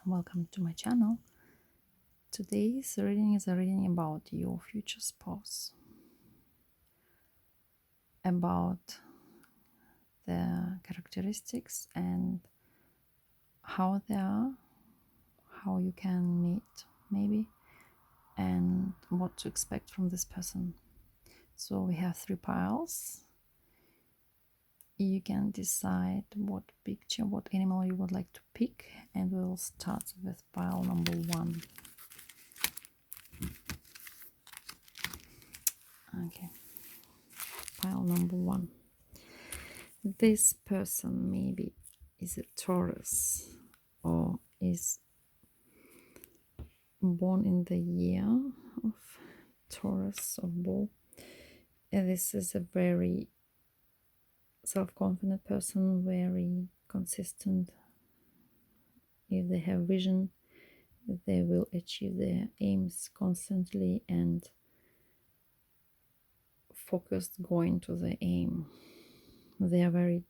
welcome to my channel. Today's reading is a reading about your future spouse, about the characteristics and how they are, how you can meet maybe, and what to expect from this person. So we have 3 piles. You can decide what picture, what animal you would like to pick, and we will start with pile number 1. Okay, pile number 1. This person maybe is a Taurus or is born in the year of Taurus of bull. And this is a very self-confident person, very consistent. If they have vision, they will achieve their aims constantly and focused going to the aim. They are very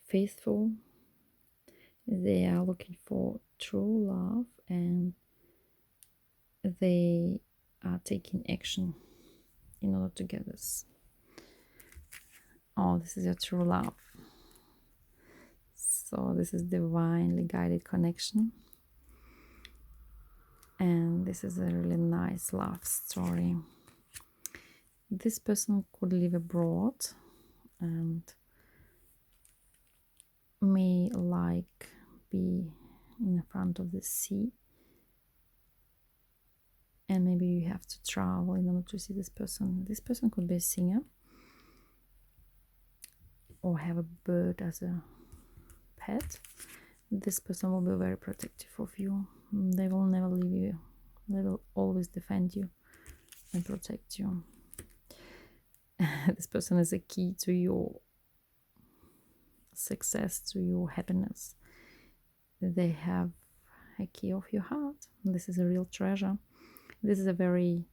faithful. They are looking for true love and they are taking action in order to get this. Oh, this is your true love. So this is divinely guided connection. And this is a really nice love story. This person could live abroad and may like be in front of the sea. And maybe you have to travel in order to see this person. This person could be a singer or have a bird as a pet. This person will be very protective of you. They will never leave you. They will always defend you and protect you. This person is a key to your success, to your happiness. They have a key of your heart. This is a real treasure. This is a very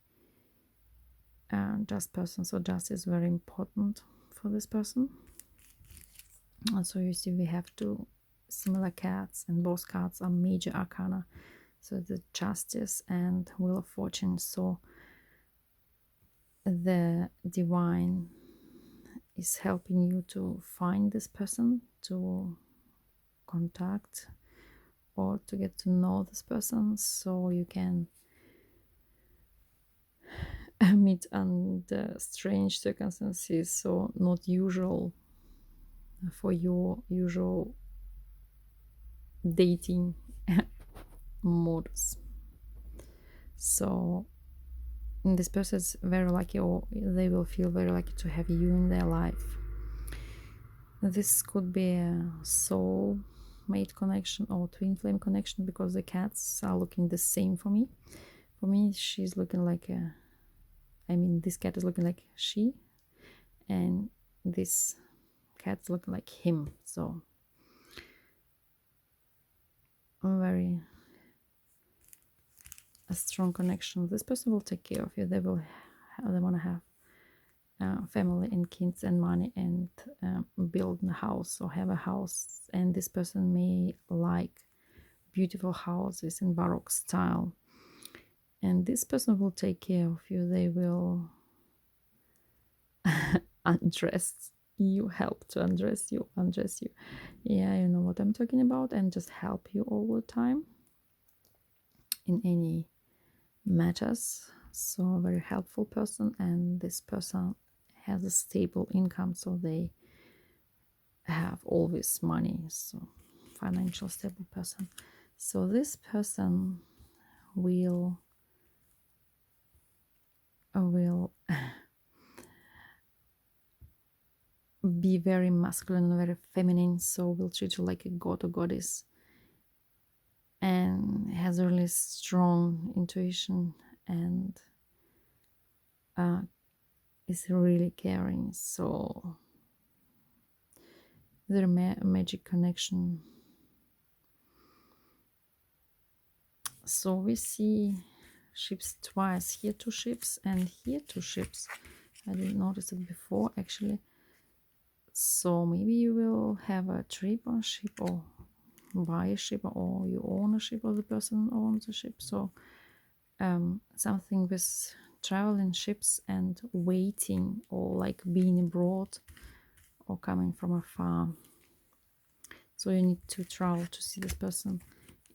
just person, so just is very important for this person. And so you see we have 2 similar cards, and both cards are major arcana. So the Justice and Wheel of Fortune. So the divine is helping you to find this person, to contact or to get to know this person, so you can meet under strange circumstances, so not usual for your usual dating modus. So this person is very lucky, or they will feel very lucky to have you in their life. This could be a soul mate connection or twin flame connection, because the cats are looking the same for me. For me, she's looking like this cat is looking like she, and this cat's looking like him. So very a strong connection. This person will take care of you. They want to have family and kids and money and build a house or have a house. And this person may like beautiful houses in Baroque style. And this person will take care of you. They will undress you, help to undress you. Yeah, you know what I'm talking about, and just help you all the time in any matters. So a very helpful person, and this person has a stable income, so they have always money. So financial stable person. So this person will be very masculine and very feminine, so will treat you like a god or goddess, and has a really strong intuition and is really caring. So their magic connection. So we see ships twice, here 2 ships and here 2 ships. I didn't notice it before actually. So maybe you will have a trip on ship, or buy a ship or you own a ship or the person owns a ship. So something with traveling ships and waiting, or like being abroad or coming from afar. So you need to travel to see this person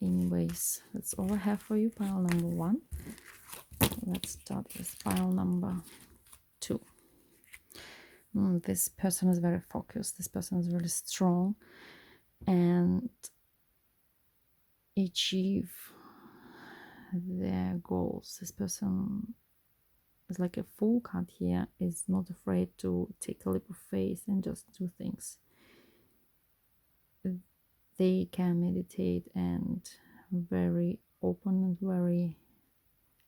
anyways. That's all I have for you, pile number 1. Let's start with pile number 2. This person is very focused. This person is really strong and achieve their goals. This person is like a fool card here, is not afraid to take a leap of faith and just do things. They can meditate and very open and very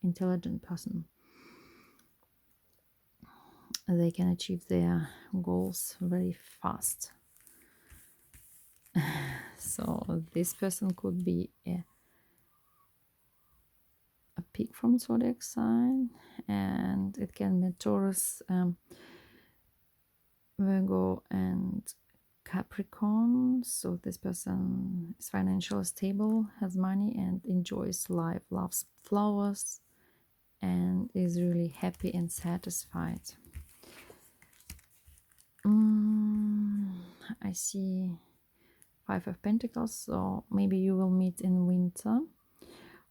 intelligent person. They can achieve their goals very fast. So this person could be a pig from zodiac sign, and it can be Taurus, Virgo and Capricorn. So this person is financially stable, has money and enjoys life, loves flowers, and is really happy and satisfied. I see 5 of Pentacles, so maybe you will meet in winter,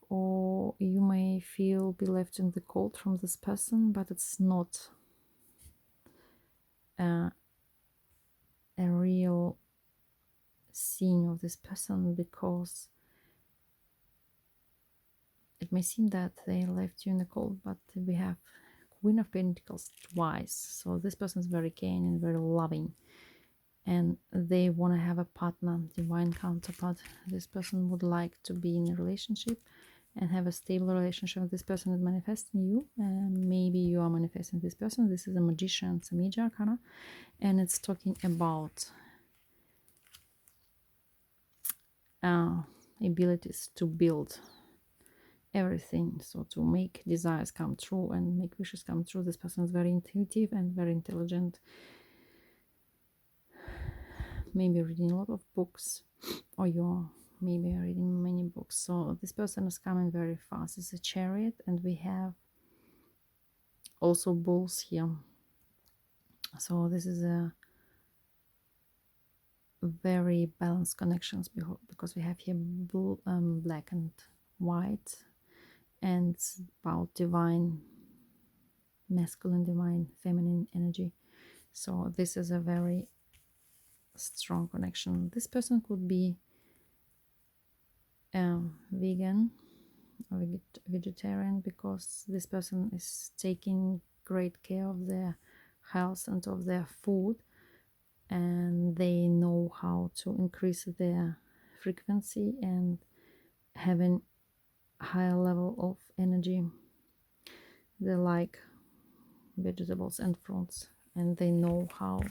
or you may feel be left in the cold from this person, but it's not a real scene of this person, because it may seem that they left you in the cold, but we have Queen of Pentacles twice. So this person is very kind and very loving, and they want to have a partner, divine counterpart. This person would like to be in a relationship and have a stable relationship. This person is manifesting you, and maybe you are manifesting this person. This is a magician, it's a major arcana, and it's talking about abilities to build everything, so to make desires come true and make wishes come true. This person is very intuitive and very intelligent, maybe reading a lot of books, or you're maybe reading many books. So this person is coming very fast. It's a Chariot, and we have also bulls here. So this is a very balanced connections, because we have here blue, black and white, and it's about divine masculine, divine feminine energy. So this is a very strong connection. This person could be vegan or vegetarian, because this person is taking great care of their health and of their food, and they know how to increase their frequency and having higher level of energy. They like vegetables and fruits, and they know how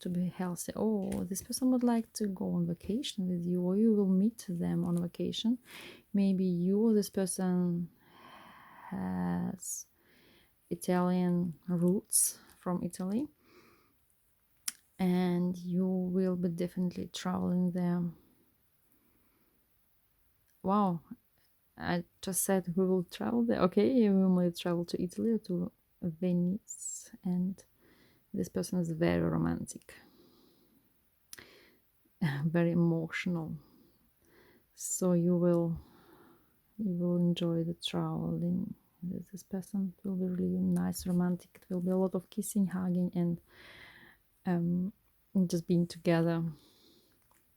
to be healthy. Oh, this person would like to go on vacation with you, or you will meet them on vacation. Maybe you or this person has Italian roots, from Italy, and you will be definitely traveling there. Wow, I just said we will travel there. Okay, we might travel to Italy or to Venice, and this person is very romantic, very emotional. So you will enjoy the traveling with this person. It will be really nice, romantic. It will be a lot of kissing, hugging, and just being together.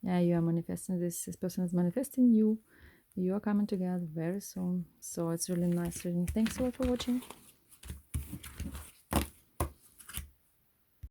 Yeah, you are manifesting this. This person is manifesting you. You are coming together very soon. So it's really nice reading. Thanks a lot for watching.